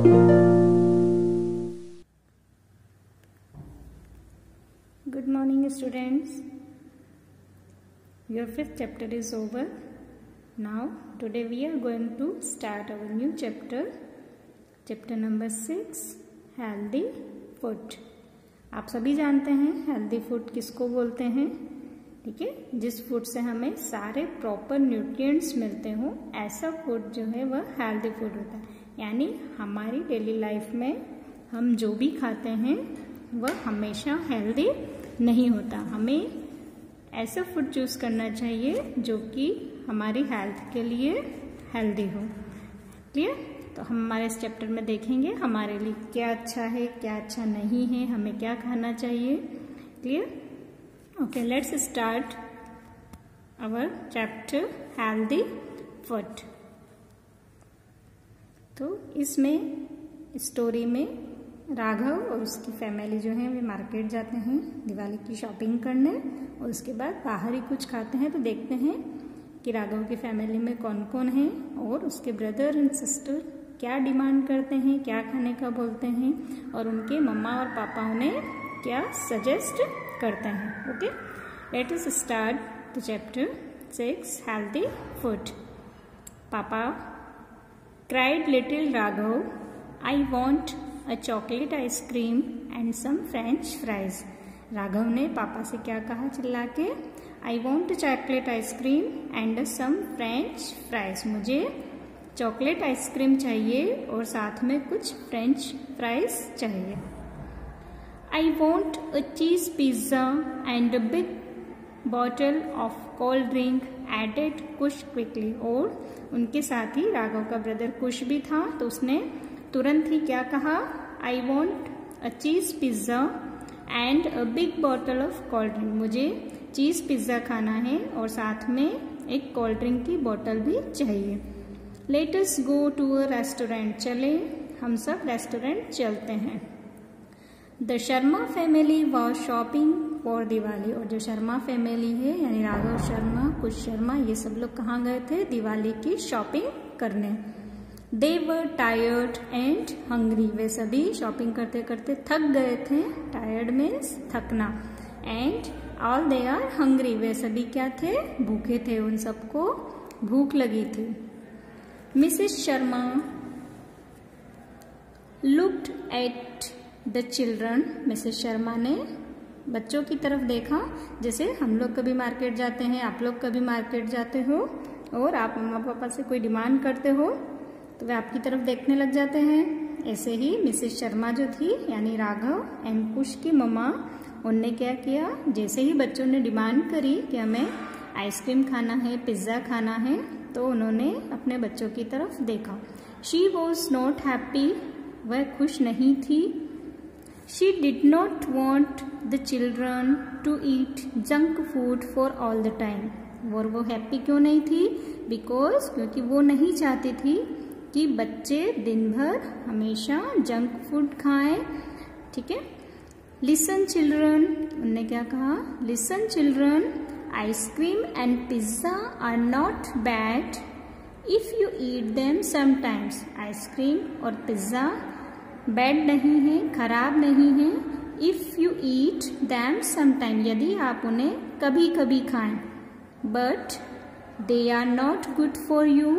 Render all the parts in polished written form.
Good morning, students. Your fifth chapter is over. Now, today we are going to start our new chapter. Chapter number 6, Healthy Food. आप सभी जानते हैं healthy food किसको बोलते हैं, ठीक है। जिस फूड से हमें सारे प्रॉपर न्यूट्रिएंट्स मिलते हो, ऐसा फूड जो है वह हेल्दी फूड होता है। यानी हमारी डेली लाइफ में हम जो भी खाते हैं वह हमेशा हेल्दी नहीं होता। हमें ऐसा फूड चूज करना चाहिए जो कि हमारी हेल्थ के लिए हेल्दी हो। क्लियर? तो हम हमारे इस चैप्टर में देखेंगे हमारे लिए क्या अच्छा है, क्या अच्छा नहीं है, हमें क्या खाना चाहिए। Clear? Okay, let's start our chapter healthy food. तो इसमें स्टोरी में राघव और उसकी फैमिली जो है वे मार्केट जाते हैं दिवाली की शॉपिंग करने, और उसके बाद बाहर ही कुछ खाते हैं। तो देखते हैं कि राघव की फैमिली में कौन कौन है और उसके ब्रदर एंड सिस्टर क्या डिमांड करते हैं, क्या खाने का बोलते हैं, और उनके मम्मा और पापा उन्हें क्या सजेस्ट करते हैं। Okay, let us start the chapter 6, healthy food. पापा cried little Raghav, I want a chocolate ice cream and some French fries. Raghav ने पापा से क्या कहा चिल्ला के? I want a chocolate ice cream and some French fries. मुझे chocolate ice cream चाहिए और साथ में कुछ फ्रेंच फ्राइज चाहिए। I want a cheese pizza and a big bottle of cold drink, added Kush quickly. और उनके साथ ही राघव का ब्रदर कुश भी था, तो उसने तुरंत ही क्या कहा? आई वॉन्ट अ चीज pizza and a big bottle of cold drink. मुझे चीज पिज्जा खाना है और साथ में एक कोल्ड ड्रिंक की बोतल भी चाहिए। Let us go to a restaurant. चले हम सब रेस्टोरेंट चलते हैं। The Sharma family was shopping for Diwali. और जो शर्मा फैमिली है यानी राघव शर्मा, कुश शर्मा, ये सब लोग कहाँ गए थे? दिवाली की शॉपिंग करने। They were tired and hungry. वे सभी शॉपिंग करते करते थक गए थे। टायर्ड मीन्स थकना। And all they are hungry. वे सभी क्या थे? भूखे थे, उन सबको भूख लगी थी। Mrs Sharma looked at the children. Mrs Sharma ने बच्चों की तरफ देखा, जैसे हम लोग कभी मार्केट जाते हैं, आप लोग कभी मार्केट जाते हो और आप मम्मा पापा से कोई डिमांड करते हो तो वे आपकी तरफ देखने लग जाते हैं। ऐसे ही मिसेस शर्मा जो थी यानी राघव एंड कुश की मम्मा, उनने क्या किया? जैसे ही बच्चों ने डिमांड करी कि हमें आइसक्रीम खाना है, पिज्ज़ा खाना है, तो उन्होंने अपने बच्चों की तरफ देखा। She was not happy. वह खुश नहीं थी। She did not want the children to eat junk food for all the time. और वो हैप्पी क्यों नहीं थी? बिकॉज क्योंकि वो नहीं चाहती थी कि बच्चे दिन भर हमेशा जंक फूड खाएं। ठीक है। लिसन चिल्ड्रन, उनने क्या कहा? Listen children, ice cream and pizza are not bad if you eat them sometimes. Ice cream और पिज्जा बैड नहीं है, खराब नहीं है। If you eat them sometime, यदि आप उन्हें कभी कभी खाएं। But they are not good for you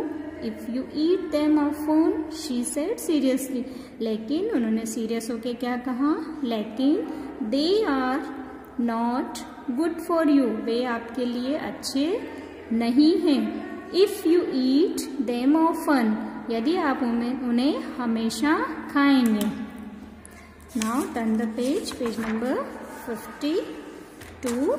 if you eat them often, she said seriously. लेकिन उन्होंने सीरियस होके क्या कहा? लेकिन they are not good for you, वे आपके लिए अच्छे नहीं हैं। If you eat them often, यदि आप उन्हें हमेशा खाएंगे। Now turn the page, page number 52।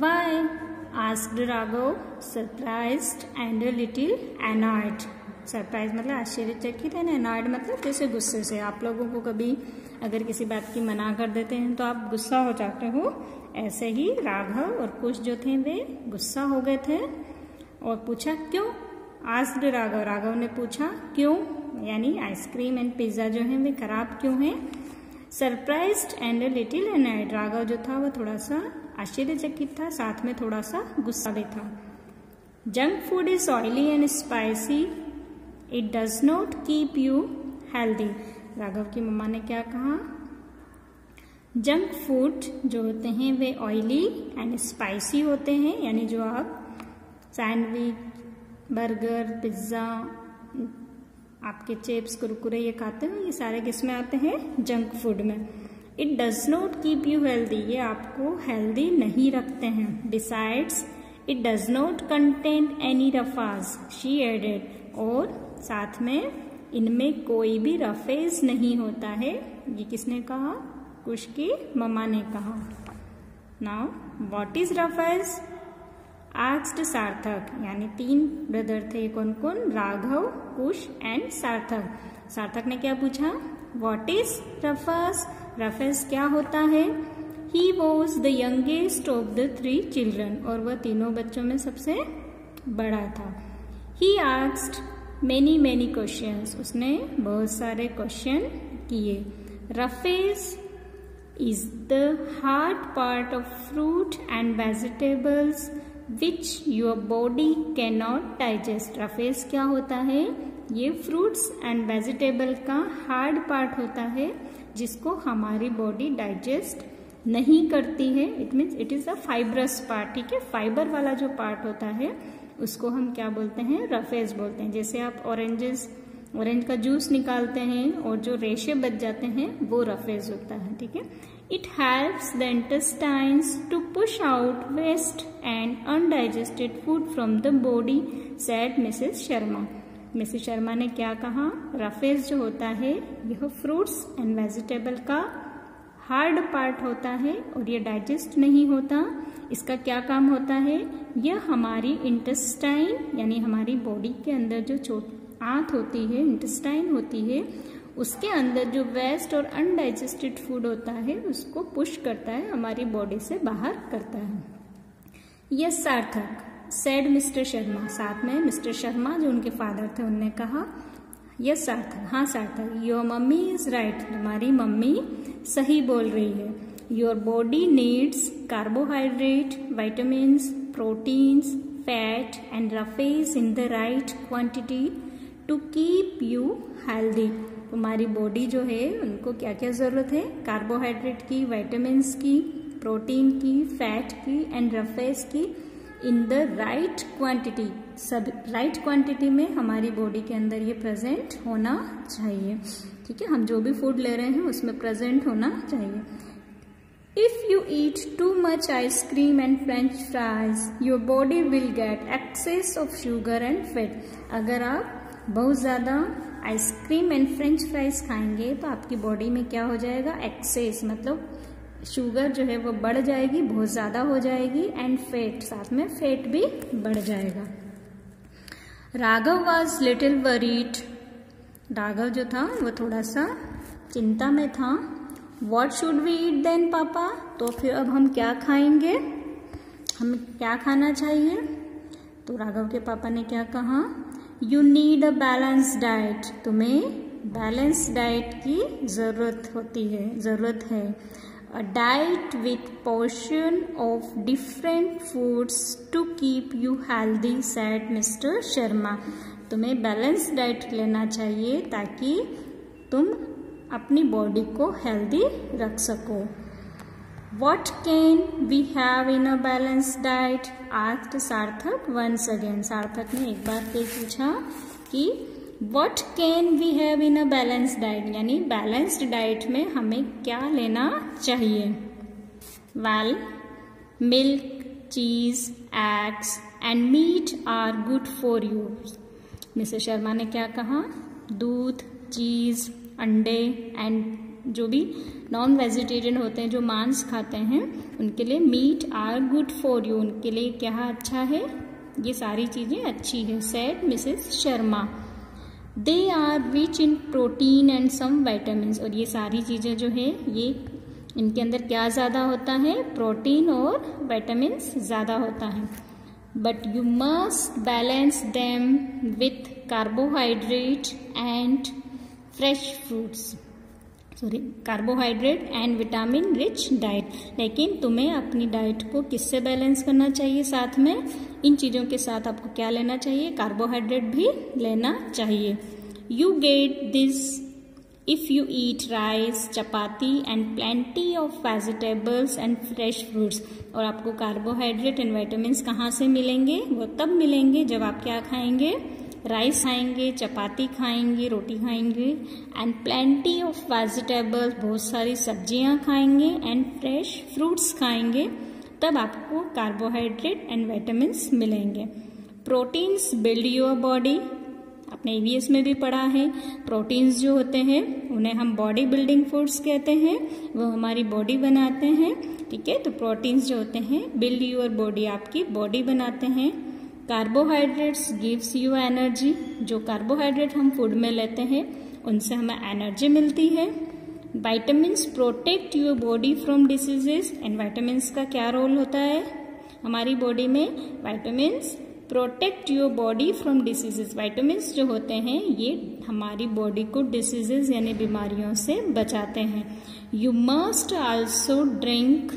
Why? asked Raghav, surprised and a little annoyed. Surprise मतलब आश्चर्यचकित है, annoyed मतलब जैसे गुस्से से। आप लोगों को कभी अगर किसी बात की मना कर देते हैं तो आप गुस्सा हो जाते हो, ऐसे ही राघव और कुश जो थे वे गुस्सा हो गए थे। और पूछा क्यों, आस्क्ड राघव, राघव ने पूछा क्यों, यानी आइसक्रीम एंड पिज्जा जो है वे खराब क्यों हैं। Surprised and little annoyed, Raghav जो था वो थोड़ा सा आश्चर्यचकित था, साथ में थोड़ा सा गुस्सा भी था। Junk food is oily and spicy, it does not keep you healthy, Raghav की मम्मा ने क्या कहा, जंक फूड जो होते हैं वे ऑयली एंड स्पाइसी होते हैं, यानी जो आप सैंडविच, बर्गर, पिज्ज़ा, आपके चिप्स, कुरकुरे ये खाते हैं, ये सारे किस में आते हैं, जंक फूड में। It does not keep you healthy, ये आपको हेल्दी नहीं रखते हैं। Besides it does not contain any roughage, she added, और साथ में इनमें कोई भी रफेज नहीं होता है, ये किसने कहा, कुश की मम्मा ने कहा। Now what is roughage, asked सार्थक, यानी 3 ब्रदर थे, कौन कौन, राघव, कुश एंड सार्थक। सार्थक ने क्या पूछा, व्हाट इज रफेज, रफेज क्या होता है। He was the youngest of the 3 children, और वह तीनों बच्चों में सबसे बड़ा था। He asked many many questions, उसने बहुत सारे क्वेश्चन किए। Roughage is the hard part of fruit and vegetables which your body cannot digest. Roughage क्या होता है, ये फ्रूट्स एंड वेजिटेबल का हार्ड पार्ट होता है जिसको हमारी बॉडी डाइजेस्ट नहीं करती है। It means it is a fibrous part, ठीक है, फाइबर वाला जो पार्ट होता है उसको हम क्या बोलते हैं, रफेज बोलते हैं। जैसे आप ऑरेंज का जूस निकालते हैं और जो रेशे बच जाते हैं वो रफेज होता है, ठीक है। It helps the intestines to push out waste and undigested food from the body, said Mrs Sharma. Mrs Sharma ने क्या कहा, रफेज जो होता है यह फ्रूट्स एंड वेजिटेबल का हार्ड पार्ट होता है और ये डाइजेस्ट नहीं होता। इसका क्या काम होता है, यह हमारी इंटेस्टाइन यानी हमारी बॉडी के अंदर जो आंत होती है, इंटेस्टाइन होती है, उसके अंदर जो वेस्ट और अनडाइजेस्टेड फूड होता है उसको पुश करता है, हमारी बॉडी से बाहर करता है। यस सार्थक, सेड मिस्टर शर्मा, साथ में मिस्टर शर्मा जो उनके फादर थे उनने कहा, यस सार्थक, हाँ Sarthak, your mummy is right, तुम्हारी मम्मी सही बोल रही है। Your body needs carbohydrate, vitamins, proteins, fat and roughage in the right quantity to keep you healthy. तुम्हारी बॉडी जो है उनको क्या क्या जरूरत है, कार्बोहाइड्रेट की, विटामिन्स की, प्रोटीन की, फैट की एंड रफेज की, इन द राइट क्वांटिटी, सब राइट क्वांटिटी में हमारी बॉडी के अंदर ये प्रेजेंट होना चाहिए, ठीक है। हम जो भी फूड ले रहे हैं उसमें प्रेजेंट होना चाहिए। If you eat too much ice cream and French fries your body will get excess of sugar and fat. अगर आप बहुत ज़्यादा आइसक्रीम एंड फ्रेंच फ्राइज खाएंगे तो आपकी बॉडी में क्या हो जाएगा, एक्सेस, मतलब शुगर जो है वो बढ़ जाएगी, बहुत ज़्यादा हो जाएगी, एंड फैट, साथ में फैट भी बढ़ जाएगा। Raghav was little worried, Raghav जो था वो थोड़ा सा चिंता में था। What should we eat then papa, तो फिर अब हम क्या खाएंगे, हमें क्या खाना चाहिए। तो राघव के पापा ने क्या कहा, you need a balance diet, तुम्हें बैलेंस डाइट की जरूरत है। A diet with portion of different foods to keep you healthy, said Mr. Sharma. तुम्हें बैलेंस डाइट लेना चाहिए ताकि तुम अपनी बॉडी को हेल्दी रख सको। What can we have in a balanced diet? asked सार्थक once again. सार्थक ने एक बार फिर पूछा कि What can we have in a balanced diet? यानी बैलेंस्ड डाइट में हमें क्या लेना चाहिए। Well, milk, cheese, eggs and meat are good for you. Mrs Sharma ने क्या कहा, दूध, चीज़, अंडे एंड जो भी नॉन वेजिटेरियन होते हैं, जो मांस खाते हैं, उनके लिए meat are good for you, उनके लिए क्या अच्छा है, ये सारी चीज़ें अच्छी है, said Mrs Sharma. They are rich in protein and some vitamins, और ये सारी चीज़ें जो है ये इनके अंदर क्या ज़्यादा होता है, प्रोटीन और वाइटामिन्स ज़्यादा होता है। but you must balance them with carbohydrate and fresh fruits. Carbohydrate and vitamin rich diet. लेकिन तुम्हें अपनी डाइट को किससे बैलेंस करना चाहिए? साथ में इन चीजों के साथ आपको क्या लेना चाहिए? कार्बोहाइड्रेट भी लेना चाहिए। You get this if you eat rice, chapati and plenty of vegetables and fresh fruits. और आपको कार्बोहाइड्रेट एंड विटामिन कहाँ से मिलेंगे? वो तब मिलेंगे जब आप क्या खाएंगे? राइस खाएंगे, चपाती खाएंगे, रोटी खाएंगे, एंड प्लेंटी ऑफ वेजिटेबल्स, बहुत सारी सब्जियां खाएंगे, एंड फ्रेश फ्रूट्स खाएंगे, तब आपको कार्बोहाइड्रेट एंड विटामिन्स मिलेंगे। प्रोटीन्स बिल्ड योर बॉडी, आपने ईवीएस में भी पढ़ा है। प्रोटीन्स जो होते हैं उन्हें हम बॉडी बिल्डिंग फूड्स कहते हैं, वो हमारी बॉडी बनाते हैं। ठीक है, तो प्रोटीन्स जो होते हैं बिल्ड योर बॉडी, आपकी बॉडी बनाते हैं। कार्बोहाइड्रेट्स गिव्स यू एनर्जी, जो कार्बोहाइड्रेट हम फूड में लेते हैं उनसे हमें एनर्जी मिलती है। Vitamins protect your body from diseases, and vitamins का क्या रोल होता है हमारी बॉडी में? Vitamins protect your body from diseases. Vitamins जो होते हैं ये हमारी बॉडी को डिसीजेस यानी बीमारियों से बचाते हैं। You must also drink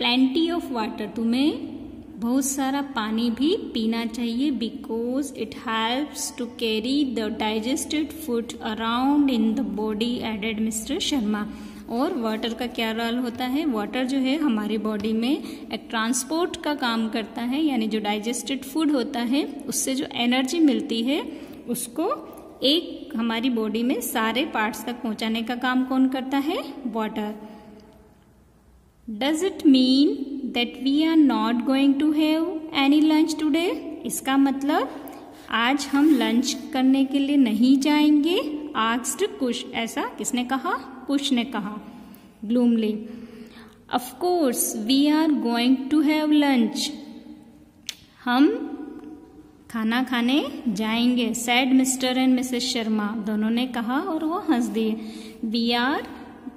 plenty of water, तुम्हें बहुत सारा पानी भी पीना चाहिए, because it helps to carry the digested food around in the body, added Mr Sharma. और वाटर का क्या रोल होता है? वाटर जो है हमारी बॉडी में एक ट्रांसपोर्ट का काम करता है, यानी जो डाइजेस्टेड फूड होता है उससे जो एनर्जी मिलती है उसको एक हमारी बॉडी में सारे पार्ट्स तक पहुंचाने का काम कौन करता है? Water. Does it mean that we are not going to have any lunch today? इसका मतलब आज हम लंच करने के लिए नहीं जाएंगे? Asked कुश, ऐसा किसने कहा? कुश ने कहा gloomily. Of course we are going to have lunch. हम खाना खाने जाएंगे, said Mr. and Mrs. Sharma, दोनों ने कहा और वो हंस दिए। We are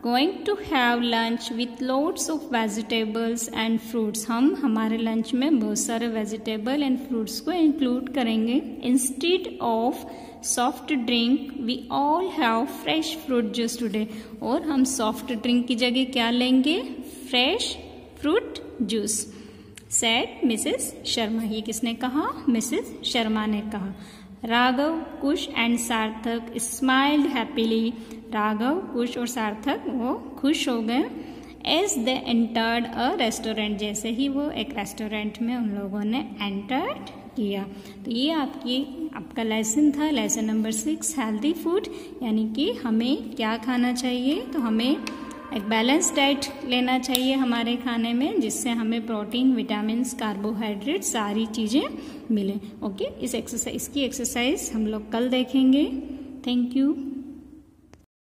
going to have lunch with lots of vegetables and fruits. हम हमारे लंच में बहुत सारे वेजिटेबल एंड फ्रूट्स को इंक्लूड करेंगे। Instead of soft drink we all have fresh fruit juice today. और हम सॉफ्ट ड्रिंक की जगह क्या लेंगे? Fresh fruit juice, said Mrs Sharma. ये किसने कहा? मिसेस शर्मा ने कहा। Raghav, Kush and Sarthak smiled happily. Raghav, Kush और सार्थक वो खुश हो गए। As they entered a restaurant, जैसे ही वो एक रेस्टोरेंट में उन लोगों ने एंटर्ड किया। तो ये आपका लेसन था, लेसन नंबर 6, हेल्दी फूड, यानी कि हमें क्या खाना चाहिए? तो हमें एक बैलेंस डाइट लेना चाहिए हमारे खाने में, जिससे हमें प्रोटीन, विटामिन, कार्बोहाइड्रेट सारी चीज़ें मिलें। ओके, इसकी एक्सरसाइज हम लोग कल देखेंगे। Thank you.